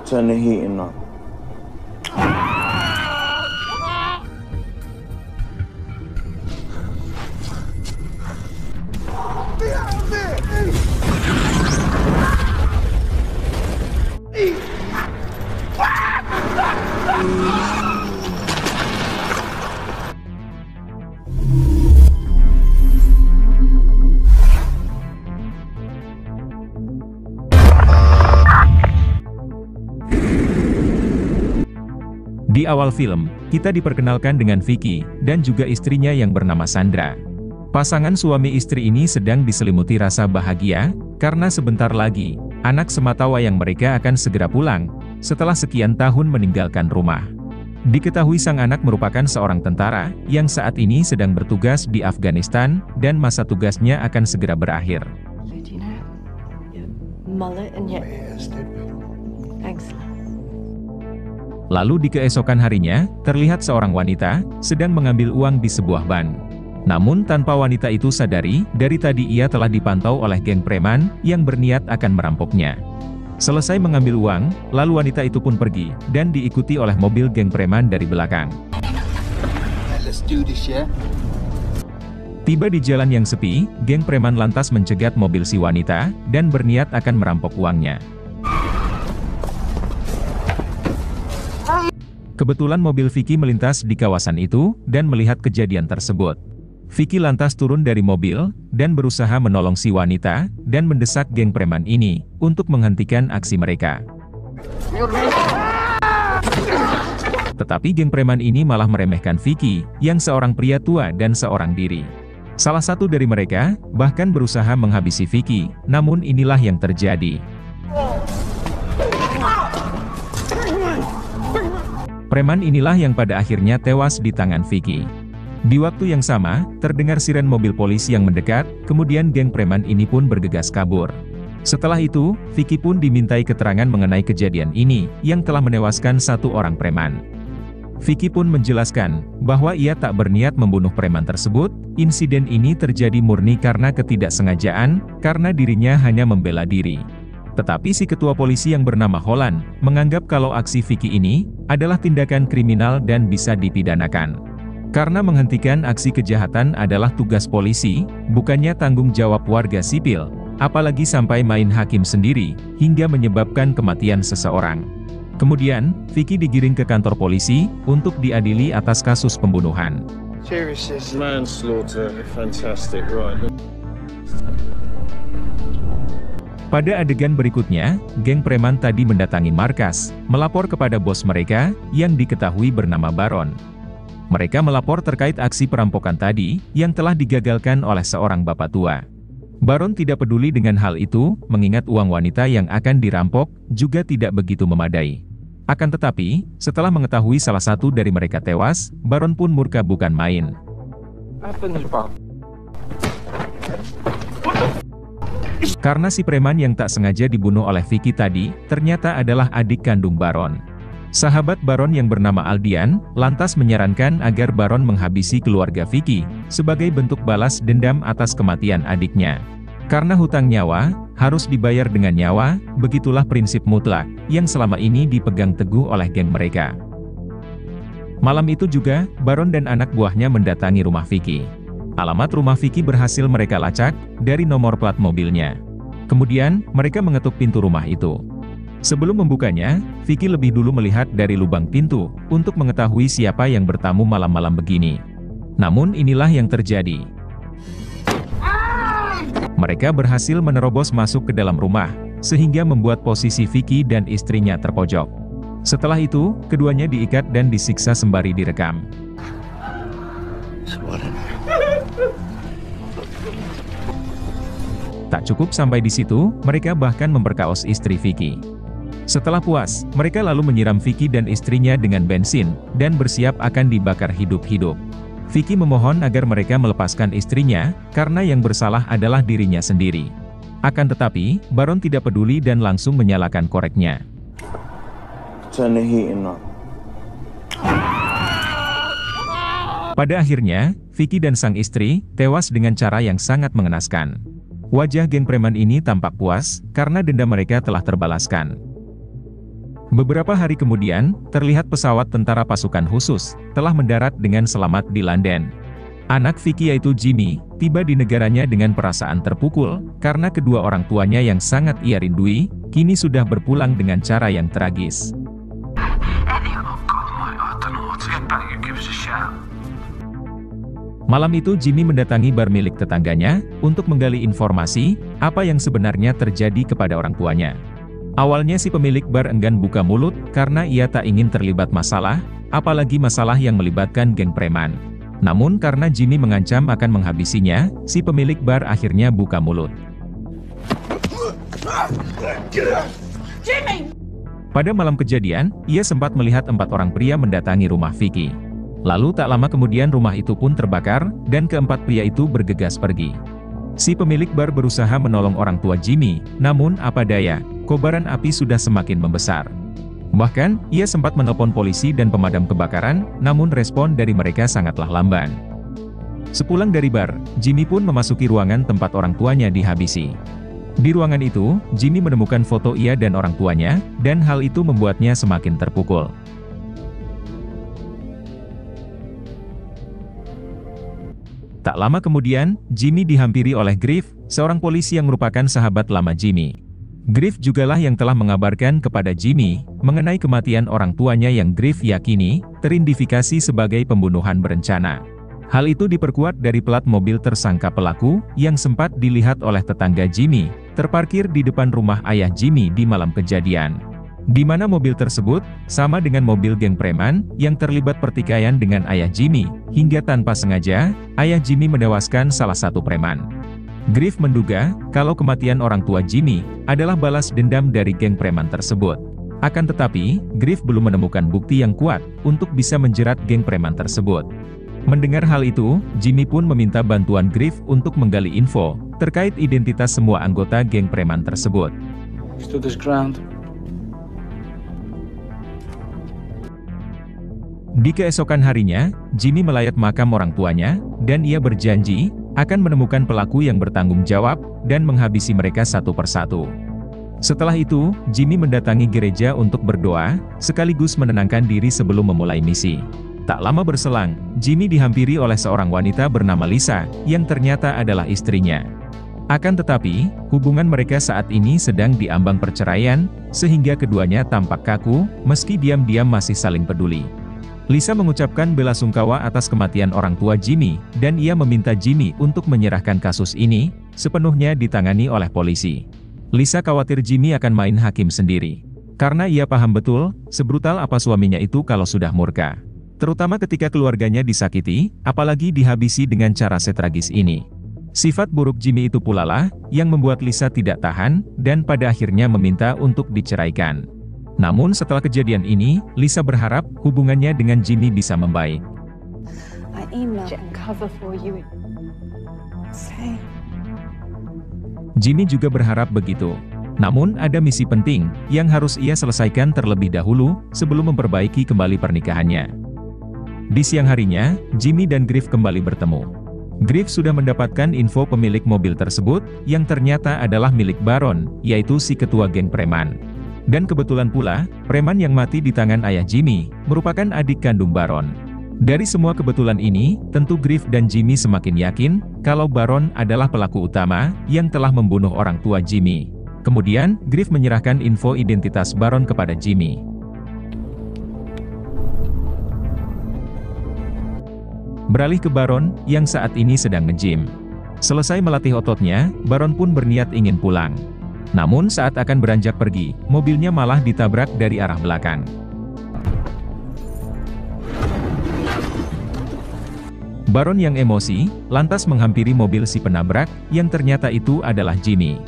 Turn the heating up. Di awal film, kita diperkenalkan dengan Vicky, dan juga istrinya yang bernama Sandra. Pasangan suami istri ini sedang diselimuti rasa bahagia, karena sebentar lagi, anak sematawayang mereka akan segera pulang, setelah sekian tahun meninggalkan rumah. Diketahui sang anak merupakan seorang tentara, yang saat ini sedang bertugas di Afghanistan, dan masa tugasnya akan segera berakhir. Lalu di keesokan harinya, terlihat seorang wanita, sedang mengambil uang di sebuah bank. Namun tanpa wanita itu sadari, dari tadi ia telah dipantau oleh geng preman, yang berniat akan merampoknya. Selesai mengambil uang, lalu wanita itu pun pergi, dan diikuti oleh mobil geng preman dari belakang. Tiba di jalan yang sepi, geng preman lantas mencegat mobil si wanita, dan berniat akan merampok uangnya. Kebetulan mobil Vicky melintas di kawasan itu, dan melihat kejadian tersebut. Vicky lantas turun dari mobil, dan berusaha menolong si wanita, dan mendesak geng preman ini, untuk menghentikan aksi mereka. Tetapi geng preman ini malah meremehkan Vicky, yang seorang pria tua dan seorang diri. Salah satu dari mereka, bahkan berusaha menghabisi Vicky, namun inilah yang terjadi. Preman inilah yang pada akhirnya tewas di tangan Vicky. Di waktu yang sama, terdengar siren mobil polisi yang mendekat, kemudian geng preman ini pun bergegas kabur. Setelah itu, Vicky pun dimintai keterangan mengenai kejadian ini, yang telah menewaskan satu orang preman. Vicky pun menjelaskan, bahwa ia tak berniat membunuh preman tersebut, insiden ini terjadi murni karena ketidaksengajaan, karena dirinya hanya membela diri. Tetapi si ketua polisi yang bernama Holland, menganggap kalau aksi Vicky ini, adalah tindakan kriminal dan bisa dipidanakan. Karena menghentikan aksi kejahatan adalah tugas polisi, bukannya tanggung jawab warga sipil, apalagi sampai main hakim sendiri, hingga menyebabkan kematian seseorang. Kemudian, Vicky digiring ke kantor polisi, untuk diadili atas kasus pembunuhan. Manslaughter, fantastic, right? Pada adegan berikutnya, geng preman tadi mendatangi markas, melapor kepada bos mereka, yang diketahui bernama Baron. Mereka melapor terkait aksi perampokan tadi, yang telah digagalkan oleh seorang bapak tua. Baron tidak peduli dengan hal itu, mengingat uang wanita yang akan dirampok, juga tidak begitu memadai. Akan tetapi, setelah mengetahui salah satu dari mereka tewas, Baron pun murka bukan main. Karena si preman yang tak sengaja dibunuh oleh Vicky tadi, ternyata adalah adik kandung Baron. Sahabat Baron yang bernama Aldian, lantas menyarankan agar Baron menghabisi keluarga Vicky, sebagai bentuk balas dendam atas kematian adiknya. Karena hutang nyawa, harus dibayar dengan nyawa, begitulah prinsip mutlak, yang selama ini dipegang teguh oleh geng mereka. Malam itu juga, Baron dan anak buahnya mendatangi rumah Vicky. Alamat rumah Vicky berhasil mereka lacak, dari nomor plat mobilnya. Kemudian, mereka mengetuk pintu rumah itu. Sebelum membukanya, Vicky lebih dulu melihat dari lubang pintu, untuk mengetahui siapa yang bertamu malam-malam begini. Namun inilah yang terjadi. Mereka berhasil menerobos masuk ke dalam rumah, sehingga membuat posisi Vicky dan istrinya terpojok. Setelah itu, keduanya diikat dan disiksa sembari direkam. Tak cukup sampai di situ, mereka bahkan memperkaos istri Vicky. Setelah puas, mereka lalu menyiram Vicky dan istrinya dengan bensin, dan bersiap akan dibakar hidup-hidup. Vicky memohon agar mereka melepaskan istrinya, karena yang bersalah adalah dirinya sendiri. Akan tetapi, Baron tidak peduli dan langsung menyalakan koreknya. Turn the heating up. Pada akhirnya, Vicky dan sang istri, tewas dengan cara yang sangat mengenaskan. Wajah geng preman ini tampak puas, karena dendam mereka telah terbalaskan. Beberapa hari kemudian, terlihat pesawat tentara pasukan khusus, telah mendarat dengan selamat di London. Anak Vicky yaitu Jimmy, tiba di negaranya dengan perasaan terpukul, karena kedua orang tuanya yang sangat ia rindui, kini sudah berpulang dengan cara yang tragis. Malam itu Jimmy mendatangi bar milik tetangganya, untuk menggali informasi, apa yang sebenarnya terjadi kepada orang tuanya. Awalnya si pemilik bar enggan buka mulut, karena ia tak ingin terlibat masalah, apalagi masalah yang melibatkan geng preman. Namun karena Jimmy mengancam akan menghabisinya, si pemilik bar akhirnya buka mulut. Pada malam kejadian, ia sempat melihat 4 orang pria mendatangi rumah Vicky. Lalu tak lama kemudian rumah itu pun terbakar, dan keempat pria itu bergegas pergi. Si pemilik bar berusaha menolong orang tua Jimmy, namun apa daya, kobaran api sudah semakin membesar. Bahkan, ia sempat menelpon polisi dan pemadam kebakaran, namun respon dari mereka sangatlah lamban. Sepulang dari bar, Jimmy pun memasuki ruangan tempat orang tuanya dihabisi. Di ruangan itu, Jimmy menemukan foto ia dan orang tuanya, dan hal itu membuatnya semakin terpukul. Tak lama kemudian, Jimmy dihampiri oleh Griff, seorang polisi yang merupakan sahabat lama Jimmy. Griff jugalah yang telah mengabarkan kepada Jimmy, mengenai kematian orang tuanya yang Griff yakini, teridentifikasi sebagai pembunuhan berencana. Hal itu diperkuat dari plat mobil tersangka pelaku, yang sempat dilihat oleh tetangga Jimmy, terparkir di depan rumah ayah Jimmy di malam kejadian. Di mana mobil tersebut, sama dengan mobil geng preman, yang terlibat pertikaian dengan ayah Jimmy, hingga tanpa sengaja, ayah Jimmy menewaskan salah satu preman. Griff menduga, kalau kematian orang tua Jimmy, adalah balas dendam dari geng preman tersebut. Akan tetapi, Griff belum menemukan bukti yang kuat, untuk bisa menjerat geng preman tersebut. Mendengar hal itu, Jimmy pun meminta bantuan Griff untuk menggali info, terkait identitas semua anggota geng preman tersebut. Di keesokan harinya, Jimmy melayat makam orang tuanya, dan ia berjanji, akan menemukan pelaku yang bertanggung jawab, dan menghabisi mereka satu persatu. Setelah itu, Jimmy mendatangi gereja untuk berdoa, sekaligus menenangkan diri sebelum memulai misi. Tak lama berselang, Jimmy dihampiri oleh seorang wanita bernama Lisa, yang ternyata adalah istrinya. Akan tetapi, hubungan mereka saat ini sedang diambang perceraian, sehingga keduanya tampak kaku, meski diam-diam masih saling peduli. Lisa mengucapkan belasungkawa atas kematian orang tua Jimmy, dan ia meminta Jimmy untuk menyerahkan kasus ini, sepenuhnya ditangani oleh polisi. Lisa khawatir Jimmy akan main hakim sendiri. Karena ia paham betul, sebrutal apa suaminya itu kalau sudah murka. Terutama ketika keluarganya disakiti, apalagi dihabisi dengan cara setragis ini. Sifat buruk Jimmy itu pula lah, yang membuat Lisa tidak tahan, dan pada akhirnya meminta untuk diceraikan. Namun setelah kejadian ini, Lisa berharap hubungannya dengan Jimmy bisa membaik. Jimmy juga berharap begitu. Namun ada misi penting, yang harus ia selesaikan terlebih dahulu, sebelum memperbaiki kembali pernikahannya. Di siang harinya, Jimmy dan Griff kembali bertemu. Griff sudah mendapatkan info pemilik mobil tersebut, yang ternyata adalah milik Baron, yaitu si ketua geng preman. Dan kebetulan pula, preman yang mati di tangan ayah Jimmy, merupakan adik kandung Baron. Dari semua kebetulan ini, tentu Griff dan Jimmy semakin yakin, kalau Baron adalah pelaku utama, yang telah membunuh orang tua Jimmy. Kemudian, Griff menyerahkan info identitas Baron kepada Jimmy. Beralih ke Baron, yang saat ini sedang nge-gym. Selesai melatih ototnya, Baron pun berniat ingin pulang. Namun saat akan beranjak pergi, mobilnya malah ditabrak dari arah belakang. Baron yang emosi, lantas menghampiri mobil si penabrak, yang ternyata itu adalah Jimmy.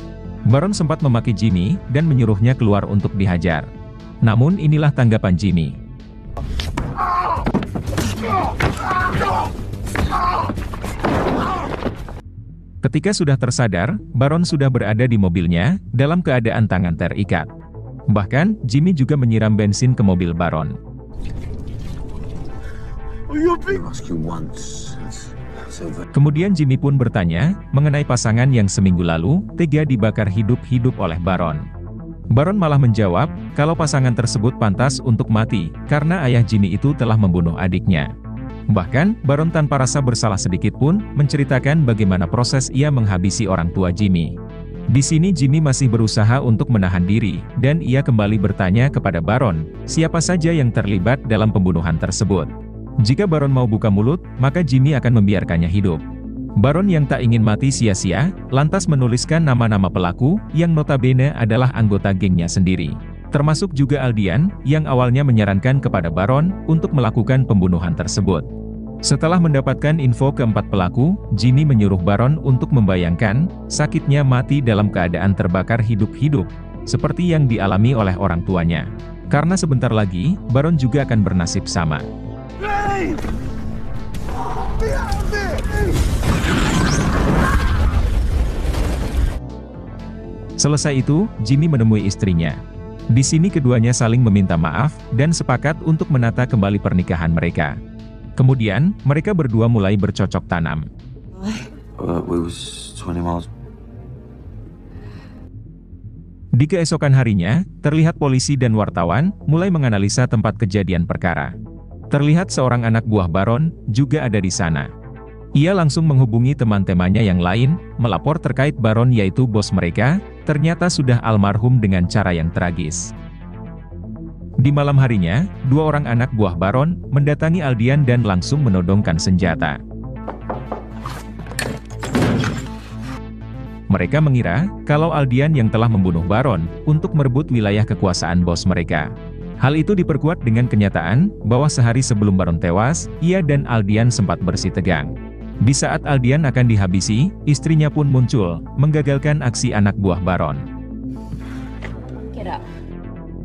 Baron sempat memaki Jimmy, dan menyuruhnya keluar untuk dihajar. Namun inilah tanggapan Jimmy. Ketika sudah tersadar, Baron sudah berada di mobilnya, dalam keadaan tangan terikat. Bahkan, Jimmy juga menyiram bensin ke mobil Baron. Kemudian Jimmy pun bertanya, mengenai pasangan yang seminggu lalu, tega dibakar hidup-hidup oleh Baron. Baron malah menjawab, kalau pasangan tersebut pantas untuk mati, karena ayah Jimmy itu telah membunuh adiknya. Bahkan, Baron tanpa rasa bersalah sedikit pun, menceritakan bagaimana proses ia menghabisi orang tua Jimmy. Di sini Jimmy masih berusaha untuk menahan diri, dan ia kembali bertanya kepada Baron, siapa saja yang terlibat dalam pembunuhan tersebut. Jika Baron mau buka mulut, maka Jimmy akan membiarkannya hidup. Baron yang tak ingin mati sia-sia, lantas menuliskan nama-nama pelaku, yang notabene adalah anggota gengnya sendiri. Termasuk juga Aldian, yang awalnya menyarankan kepada Baron, untuk melakukan pembunuhan tersebut. Setelah mendapatkan info keempat pelaku, Jimmy menyuruh Baron untuk membayangkan, sakitnya mati dalam keadaan terbakar hidup-hidup, seperti yang dialami oleh orang tuanya. Karena sebentar lagi, Baron juga akan bernasib sama. Selesai itu, Jimmy menemui istrinya. Di sini keduanya saling meminta maaf, dan sepakat untuk menata kembali pernikahan mereka. Kemudian, mereka berdua mulai bercocok tanam. Di keesokan harinya, terlihat polisi dan wartawan, mulai menganalisa tempat kejadian perkara. Terlihat seorang anak buah Baron, juga ada di sana. Ia langsung menghubungi teman-temannya yang lain, melapor terkait Baron yaitu bos mereka, ternyata sudah almarhum dengan cara yang tragis. Di malam harinya, dua orang anak buah Baron, mendatangi Aldian dan langsung menodongkan senjata. Mereka mengira, kalau Aldian yang telah membunuh Baron, untuk merebut wilayah kekuasaan bos mereka. Hal itu diperkuat dengan kenyataan, bahwa sehari sebelum Baron tewas, ia dan Aldian sempat bersih tegang. Di saat Aldian akan dihabisi, istrinya pun muncul, menggagalkan aksi anak buah Baron.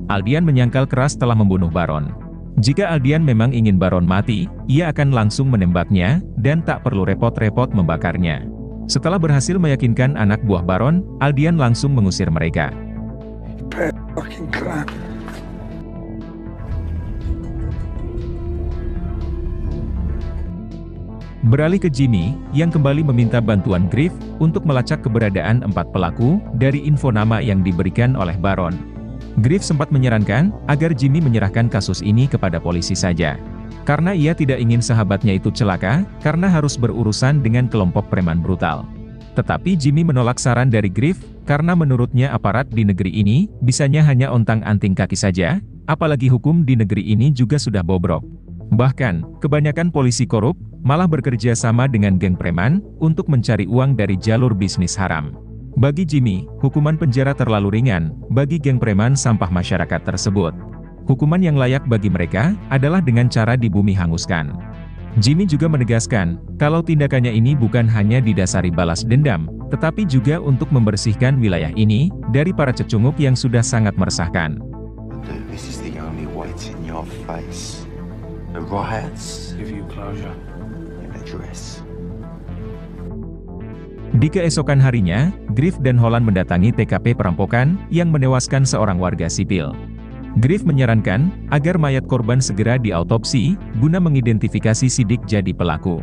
Aldian menyangkal keras telah membunuh Baron. Jika Aldian memang ingin Baron mati, ia akan langsung menembaknya, dan tak perlu repot-repot membakarnya. Setelah berhasil meyakinkan anak buah Baron, Aldian langsung mengusir mereka. Beralih ke Jimmy, yang kembali meminta bantuan Griff, untuk melacak keberadaan empat pelaku, dari info nama yang diberikan oleh Baron. Griff sempat menyarankan, agar Jimmy menyerahkan kasus ini kepada polisi saja. Karena ia tidak ingin sahabatnya itu celaka, karena harus berurusan dengan kelompok preman brutal. Tetapi Jimmy menolak saran dari Griff, karena menurutnya aparat di negeri ini, bisanya hanya ontang-anting kaki saja, apalagi hukum di negeri ini juga sudah bobrok. Bahkan, kebanyakan polisi korup, malah bekerja sama dengan geng preman, untuk mencari uang dari jalur bisnis haram. Bagi Jimmy, hukuman penjara terlalu ringan, bagi geng preman sampah masyarakat tersebut. Hukuman yang layak bagi mereka, adalah dengan cara dibumi hanguskan. Jimmy juga menegaskan, kalau tindakannya ini bukan hanya didasari balas dendam, tetapi juga untuk membersihkan wilayah ini, dari para cecunguk yang sudah sangat meresahkan. This is the only white in your face. The riots give you closure in a dress. Di keesokan harinya, Griff dan Holland mendatangi TKP perampokan, yang menewaskan seorang warga sipil. Griff menyarankan, agar mayat korban segera diautopsi, guna mengidentifikasi sidik jadi pelaku.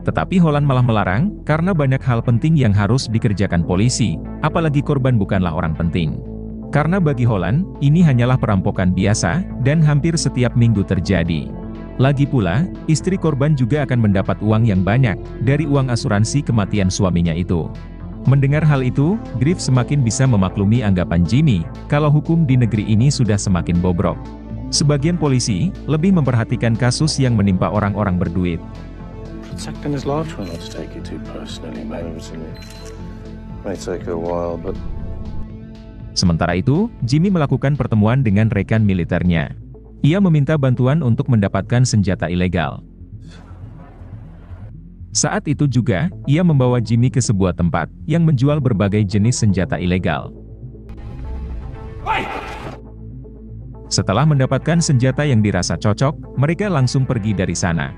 Tetapi Holland malah melarang, karena banyak hal penting yang harus dikerjakan polisi, apalagi korban bukanlah orang penting. Karena bagi Holland, ini hanyalah perampokan biasa, dan hampir setiap minggu terjadi. Lagi pula, istri korban juga akan mendapat uang yang banyak, dari uang asuransi kematian suaminya itu. Mendengar hal itu, Griff semakin bisa memaklumi anggapan Jimmy, kalau hukum di negeri ini sudah semakin bobrok. Sebagian polisi, lebih memperhatikan kasus yang menimpa orang-orang berduit. Protecting his life. Try not to take it too personally, maybe. May take a while, but... Sementara itu, Jimmy melakukan pertemuan dengan rekan militernya. Ia meminta bantuan untuk mendapatkan senjata ilegal. Saat itu juga, ia membawa Jimmy ke sebuah tempat, yang menjual berbagai jenis senjata ilegal. Setelah mendapatkan senjata yang dirasa cocok, mereka langsung pergi dari sana.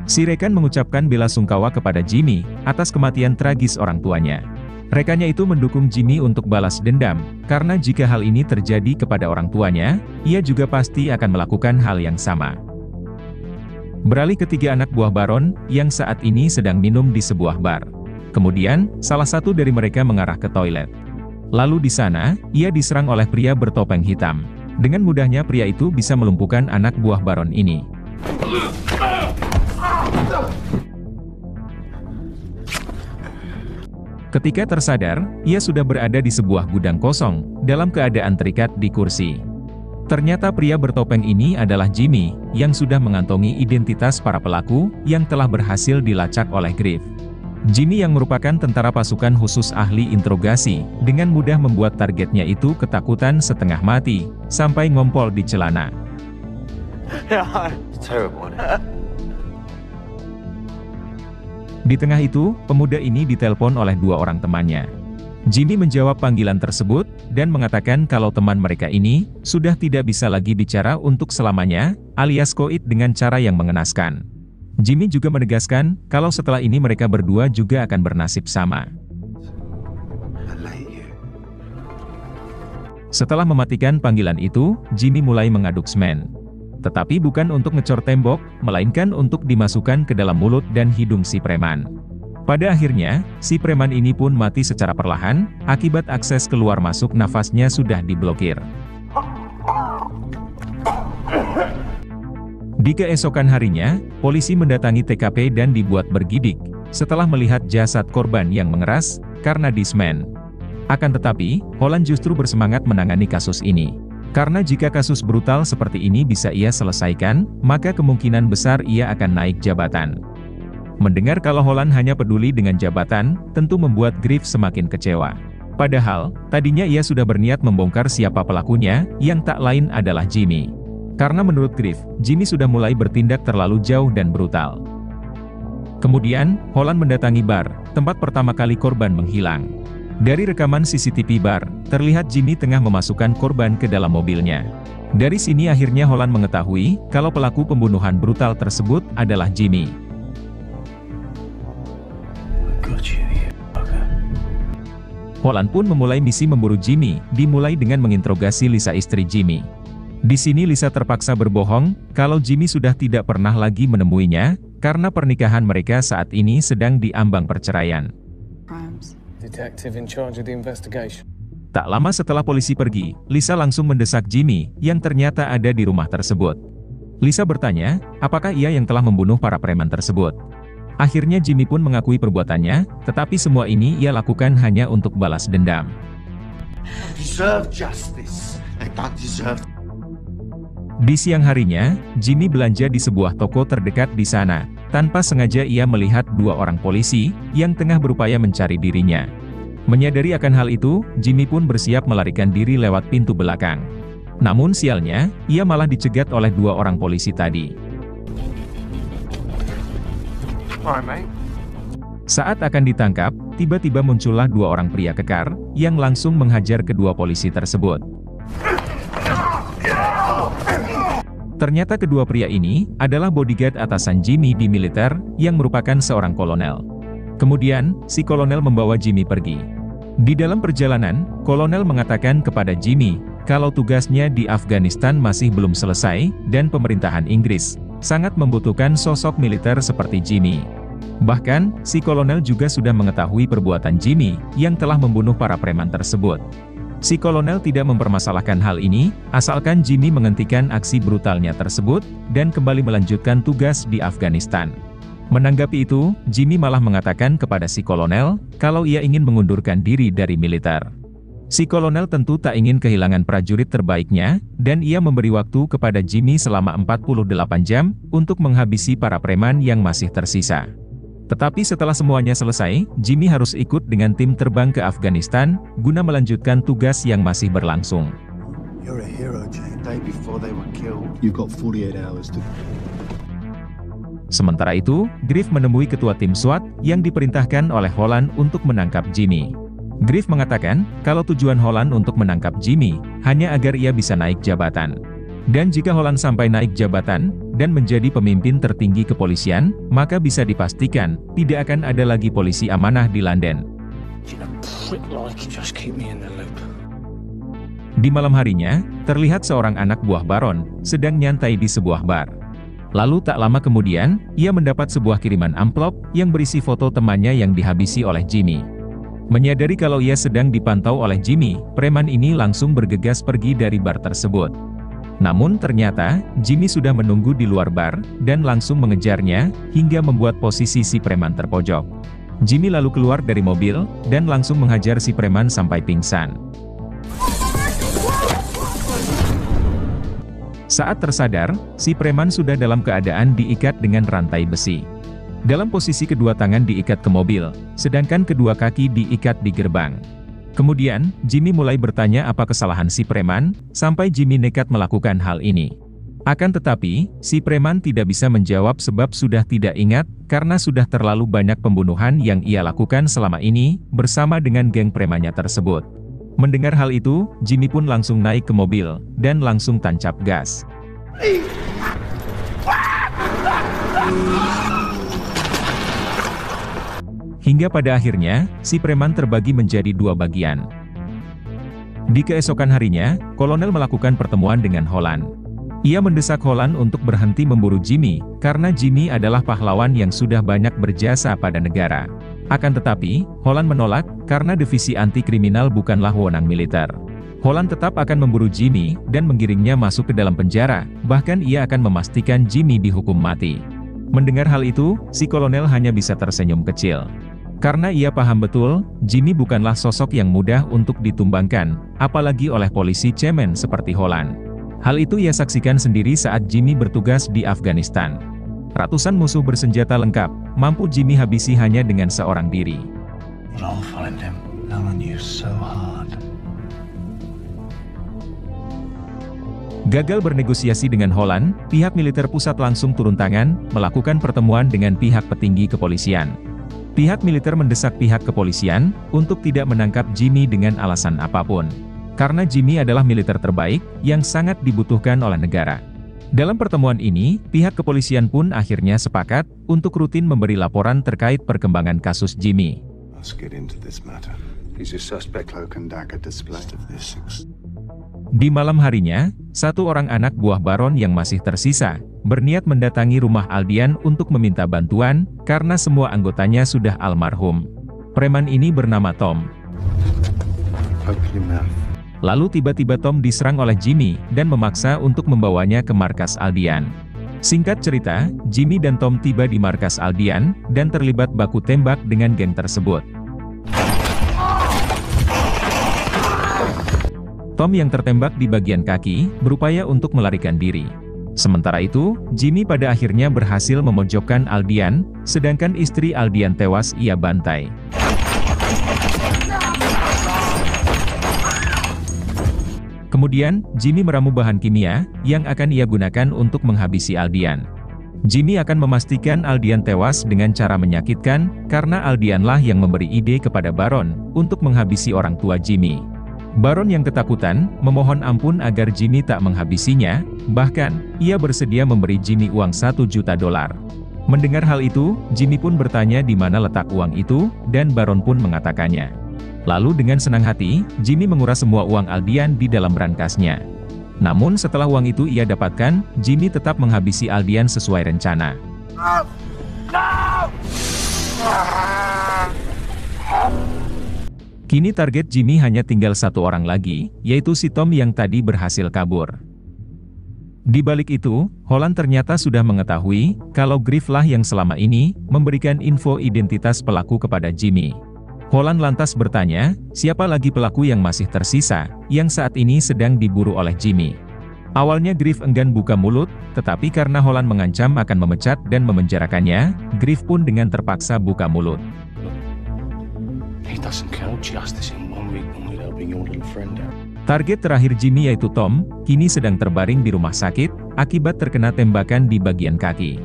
Si rekan mengucapkan bela sungkawa kepada Jimmy, atas kematian tragis orang tuanya. Rekannya itu mendukung Jimmy untuk balas dendam, karena jika hal ini terjadi kepada orang tuanya, ia juga pasti akan melakukan hal yang sama. Beralih ketiga anak buah Baron, yang saat ini sedang minum di sebuah bar. Kemudian, salah satu dari mereka mengarah ke toilet. Lalu di sana, ia diserang oleh pria bertopeng hitam. Dengan mudahnya pria itu bisa melumpuhkan anak buah Baron ini. Ketika tersadar, ia sudah berada di sebuah gudang kosong, dalam keadaan terikat di kursi. Ternyata pria bertopeng ini adalah Jimmy, yang sudah mengantongi identitas para pelaku, yang telah berhasil dilacak oleh Griff. Jimmy yang merupakan tentara pasukan khusus ahli interogasi, dengan mudah membuat targetnya itu ketakutan setengah mati, sampai ngompol di celana. Di tengah itu, pemuda ini ditelepon oleh dua orang temannya. Jimmy menjawab panggilan tersebut, dan mengatakan kalau teman mereka ini, sudah tidak bisa lagi bicara untuk selamanya, alias koit dengan cara yang mengenaskan. Jimmy juga menegaskan, kalau setelah ini mereka berdua juga akan bernasib sama. Setelah mematikan panggilan itu, Jimmy mulai mengaduk semen. Tetapi bukan untuk ngecor tembok, melainkan untuk dimasukkan ke dalam mulut dan hidung si preman. Pada akhirnya, si preman ini pun mati secara perlahan, akibat akses keluar masuk nafasnya sudah diblokir. Di keesokan harinya, polisi mendatangi TKP dan dibuat bergidik, setelah melihat jasad korban yang mengeras, karena dismen. Akan tetapi, Holland justru bersemangat menangani kasus ini. Karena jika kasus brutal seperti ini bisa ia selesaikan, maka kemungkinan besar ia akan naik jabatan. Mendengar kalau Holland hanya peduli dengan jabatan, tentu membuat Griff semakin kecewa. Padahal, tadinya ia sudah berniat membongkar siapa pelakunya, yang tak lain adalah Jimmy. Karena menurut Griff, Jimmy sudah mulai bertindak terlalu jauh dan brutal. Kemudian, Holland mendatangi bar, tempat pertama kali korban menghilang. Dari rekaman CCTV bar, terlihat Jimmy tengah memasukkan korban ke dalam mobilnya. Dari sini akhirnya Holland mengetahui, kalau pelaku pembunuhan brutal tersebut adalah Jimmy. Holland pun memulai misi memburu Jimmy, dimulai dengan menginterogasi Lisa istri Jimmy. Di sini Lisa terpaksa berbohong, kalau Jimmy sudah tidak pernah lagi menemuinya, karena pernikahan mereka saat ini sedang diambang perceraian. Detective in charge of the investigation. Tak lama setelah polisi pergi, Lisa langsung mendesak Jimmy, yang ternyata ada di rumah tersebut. Lisa bertanya, apakah ia yang telah membunuh para preman tersebut. Akhirnya Jimmy pun mengakui perbuatannya, tetapi semua ini ia lakukan hanya untuk balas dendam. Di siang harinya, Jimmy belanja di sebuah toko terdekat di sana. Tanpa sengaja ia melihat dua orang polisi, yang tengah berupaya mencari dirinya. Menyadari akan hal itu, Jimmy pun bersiap melarikan diri lewat pintu belakang. Namun sialnya, ia malah dicegat oleh dua orang polisi tadi. Saat akan ditangkap, tiba-tiba muncullah dua orang pria kekar, yang langsung menghajar kedua polisi tersebut. Ternyata kedua pria ini, adalah bodyguard atasan Jimmy di militer, yang merupakan seorang kolonel. Kemudian, si kolonel membawa Jimmy pergi. Di dalam perjalanan, kolonel mengatakan kepada Jimmy, kalau tugasnya di Afghanistan masih belum selesai, dan pemerintahan Inggris sangat membutuhkan sosok militer seperti Jimmy. Bahkan, si kolonel juga sudah mengetahui perbuatan Jimmy, yang telah membunuh para preman tersebut. Si kolonel tidak mempermasalahkan hal ini, asalkan Jimmy menghentikan aksi brutalnya tersebut, dan kembali melanjutkan tugas di Afghanistan. Menanggapi itu, Jimmy malah mengatakan kepada si kolonel, kalau ia ingin mengundurkan diri dari militer. Si kolonel tentu tak ingin kehilangan prajurit terbaiknya, dan ia memberi waktu kepada Jimmy selama 48 jam, untuk menghabisi para preman yang masih tersisa. Tetapi setelah semuanya selesai, Jimmy harus ikut dengan tim terbang ke Afghanistan, guna melanjutkan tugas yang masih berlangsung. Sementara itu, Griff menemui ketua tim SWAT, yang diperintahkan oleh Holland untuk menangkap Jimmy. Griff mengatakan, kalau tujuan Holland untuk menangkap Jimmy, hanya agar ia bisa naik jabatan. Dan jika Holland sampai naik jabatan, dan menjadi pemimpin tertinggi kepolisian, maka bisa dipastikan, tidak akan ada lagi polisi amanah di London. prick-like. Just keep me in the loop. Di malam harinya, terlihat seorang anak buah Baron sedang nyantai di sebuah bar. Lalu tak lama kemudian, ia mendapat sebuah kiriman amplop yang berisi foto temannya yang dihabisi oleh Jimmy. Menyadari kalau ia sedang dipantau oleh Jimmy, preman ini langsung bergegas pergi dari bar tersebut. Namun ternyata, Jimmy sudah menunggu di luar bar, dan langsung mengejarnya, hingga membuat posisi si preman terpojok. Jimmy lalu keluar dari mobil, dan langsung menghajar si preman sampai pingsan. Saat tersadar, si preman sudah dalam keadaan diikat dengan rantai besi. Dalam posisi kedua tangan diikat ke mobil, sedangkan kedua kaki diikat di gerbang. Kemudian, Jimmy mulai bertanya apa kesalahan si preman, sampai Jimmy nekat melakukan hal ini. Akan tetapi, si preman tidak bisa menjawab sebab sudah tidak ingat, karena sudah terlalu banyak pembunuhan yang ia lakukan selama ini, bersama dengan geng premannya tersebut. Mendengar hal itu, Jimmy pun langsung naik ke mobil, dan langsung tancap gas. Hingga pada akhirnya, si preman terbagi menjadi dua bagian. Di keesokan harinya, Kolonel melakukan pertemuan dengan Holland. Ia mendesak Holland untuk berhenti memburu Jimmy, karena Jimmy adalah pahlawan yang sudah banyak berjasa pada negara. Akan tetapi, Holland menolak, karena divisi anti-kriminal bukanlah wewenang militer. Holland tetap akan memburu Jimmy, dan menggiringnya masuk ke dalam penjara, bahkan ia akan memastikan Jimmy dihukum mati. Mendengar hal itu, si Kolonel hanya bisa tersenyum kecil. Karena ia paham betul, Jimmy bukanlah sosok yang mudah untuk ditumbangkan, apalagi oleh polisi cemen seperti Holland. Hal itu ia saksikan sendiri saat Jimmy bertugas di Afghanistan. Ratusan musuh bersenjata lengkap, mampu Jimmy habisi hanya dengan seorang diri. I'll find him. Alan, you so hard. Gagal bernegosiasi dengan Holland, pihak militer pusat langsung turun tangan, melakukan pertemuan dengan pihak petinggi kepolisian. Pihak militer mendesak pihak kepolisian untuk tidak menangkap Jimmy dengan alasan apapun. Karena Jimmy adalah militer terbaik yang sangat dibutuhkan oleh negara. Dalam pertemuan ini, pihak kepolisian pun akhirnya sepakat untuk rutin memberi laporan terkait perkembangan kasus Jimmy. Let's get into this matter. Is your suspect cloak and dagger displayed of this? Di malam harinya, satu orang anak buah Baron yang masih tersisa, berniat mendatangi rumah Aldian untuk meminta bantuan, karena semua anggotanya sudah almarhum. Preman ini bernama Tom. Open your mouth. Lalu tiba-tiba Tom diserang oleh Jimmy, dan memaksa untuk membawanya ke markas Aldian. Singkat cerita, Jimmy dan Tom tiba di markas Aldian, dan terlibat baku tembak dengan geng tersebut. Tom yang tertembak di bagian kaki, berupaya untuk melarikan diri. Sementara itu, Jimmy pada akhirnya berhasil memojokkan Aldian, sedangkan istri Aldian tewas ia bantai. Kemudian, Jimmy meramu bahan kimia, yang akan ia gunakan untuk menghabisi Aldian. Jimmy akan memastikan Aldian tewas dengan cara menyakitkan, karena Aldianlah yang memberi ide kepada Baron, untuk menghabisi orang tua Jimmy. Baron yang ketakutan, memohon ampun agar Jimmy tak menghabisinya, bahkan, ia bersedia memberi Jimmy uang $1 juta. Mendengar hal itu, Jimmy pun bertanya di mana letak uang itu, dan Baron pun mengatakannya. Lalu dengan senang hati, Jimmy menguras semua uang Aldian di dalam berangkasnya. Namun setelah uang itu ia dapatkan, Jimmy tetap menghabisi Aldian sesuai rencana. Kini target Jimmy hanya tinggal satu orang lagi, yaitu si Tom yang tadi berhasil kabur. Di balik itu, Holland ternyata sudah mengetahui, kalau Griff lah yang selama ini, memberikan info identitas pelaku kepada Jimmy. Holland lantas bertanya, siapa lagi pelaku yang masih tersisa, yang saat ini sedang diburu oleh Jimmy. Awalnya Griff enggan buka mulut, tetapi karena Holland mengancam akan memecat dan memenjarakannya, Griff pun dengan terpaksa buka mulut. He doesn't kill justice in 1 week when we're helping your little friend out. Target terakhir Jimmy yaitu Tom, kini sedang terbaring di rumah sakit, akibat terkena tembakan di bagian kaki.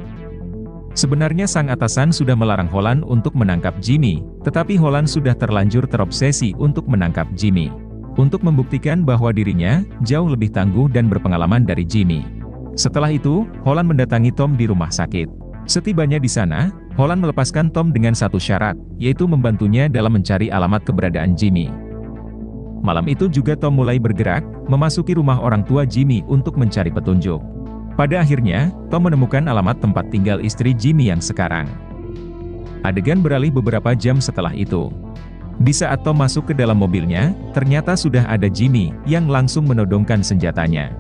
Sebenarnya sang atasan sudah melarang Holland untuk menangkap Jimmy, tetapi Holland sudah terlanjur terobsesi untuk menangkap Jimmy. Untuk membuktikan bahwa dirinya, jauh lebih tangguh dan berpengalaman dari Jimmy. Setelah itu, Holland mendatangi Tom di rumah sakit. Setibanya di sana, Holland melepaskan Tom dengan satu syarat, yaitu membantunya dalam mencari alamat keberadaan Jimmy. Malam itu juga Tom mulai bergerak, memasuki rumah orang tua Jimmy untuk mencari petunjuk. Pada akhirnya, Tom menemukan alamat tempat tinggal istri Jimmy yang sekarang. Adegan beralih beberapa jam setelah itu. Di saat Tom masuk ke dalam mobilnya, ternyata sudah ada Jimmy, yang langsung menodongkan senjatanya.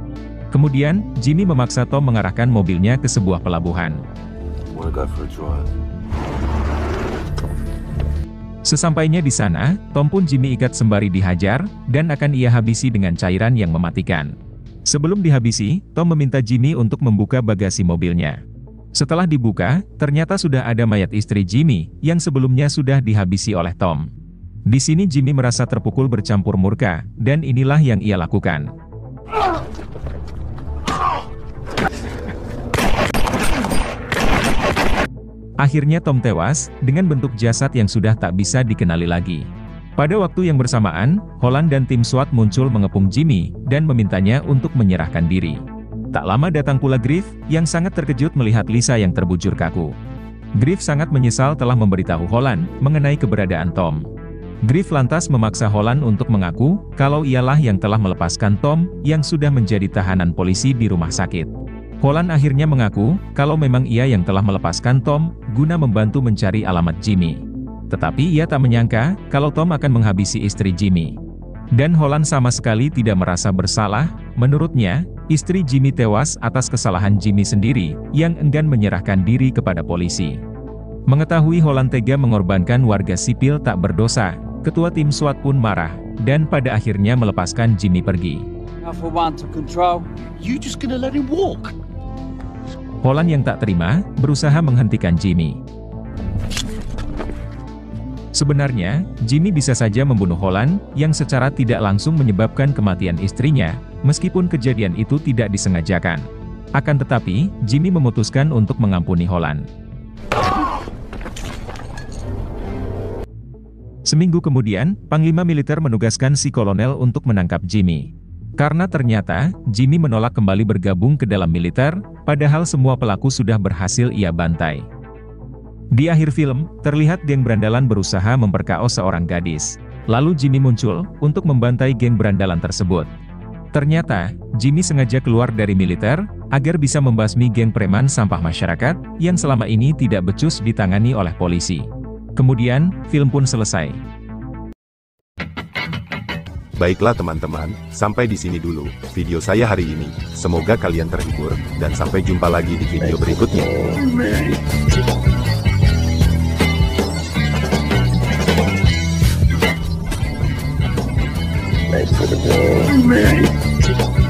Kemudian, Jimmy memaksa Tom mengarahkan mobilnya ke sebuah pelabuhan. Wanna go for a drive? Sesampainya di sana, Tom pun Jimmy ikat sembari dihajar, dan akan ia habisi dengan cairan yang mematikan. Sebelum dihabisi, Tom meminta Jimmy untuk membuka bagasi mobilnya. Setelah dibuka, ternyata sudah ada mayat istri Jimmy, yang sebelumnya sudah dihabisi oleh Tom. Di sini Jimmy merasa terpukul bercampur murka, dan inilah yang ia lakukan. Akhirnya Tom tewas, dengan bentuk jasad yang sudah tak bisa dikenali lagi. Pada waktu yang bersamaan, Holland dan tim SWAT muncul mengepung Jimmy, dan memintanya untuk menyerahkan diri. Tak lama datang pula Griff, yang sangat terkejut melihat Lisa yang terbujur kaku. Griff sangat menyesal telah memberitahu Holland mengenai keberadaan Tom. Griff lantas memaksa Holland untuk mengaku kalau ialah yang telah melepaskan Tom, yang sudah menjadi tahanan polisi di rumah sakit. Holland akhirnya mengaku kalau memang ia yang telah melepaskan Tom, guna membantu mencari alamat Jimmy. Tetapi ia tak menyangka kalau Tom akan menghabisi istri Jimmy. Dan Holland sama sekali tidak merasa bersalah, menurutnya, istri Jimmy tewas atas kesalahan Jimmy sendiri, yang enggan menyerahkan diri kepada polisi. Mengetahui Holland tega mengorbankan warga sipil tak berdosa, ketua tim SWAT pun marah, dan pada akhirnya melepaskan Jimmy pergi. You just gonna let him walk? Holland yang tak terima, berusaha menghentikan Jimmy. Sebenarnya, Jimmy bisa saja membunuh Holland, yang secara tidak langsung menyebabkan kematian istrinya, meskipun kejadian itu tidak disengajakan. Akan tetapi, Jimmy memutuskan untuk mengampuni Holland. Seminggu kemudian, Panglima Militer menugaskan si kolonel untuk menangkap Jimmy. Karena ternyata, Jimmy menolak kembali bergabung ke dalam militer, padahal semua pelaku sudah berhasil ia bantai. Di akhir film, terlihat geng berandalan berusaha memperkaos seorang gadis. Lalu Jimmy muncul, untuk membantai geng berandalan tersebut. Ternyata, Jimmy sengaja keluar dari militer, agar bisa membasmi geng preman sampah masyarakat, yang selama ini tidak becus ditangani oleh polisi. Kemudian, film pun selesai. Baiklah teman-teman, sampai di sini dulu video saya hari ini. Semoga kalian terhibur, dan sampai jumpa lagi di video berikutnya. Thanks for the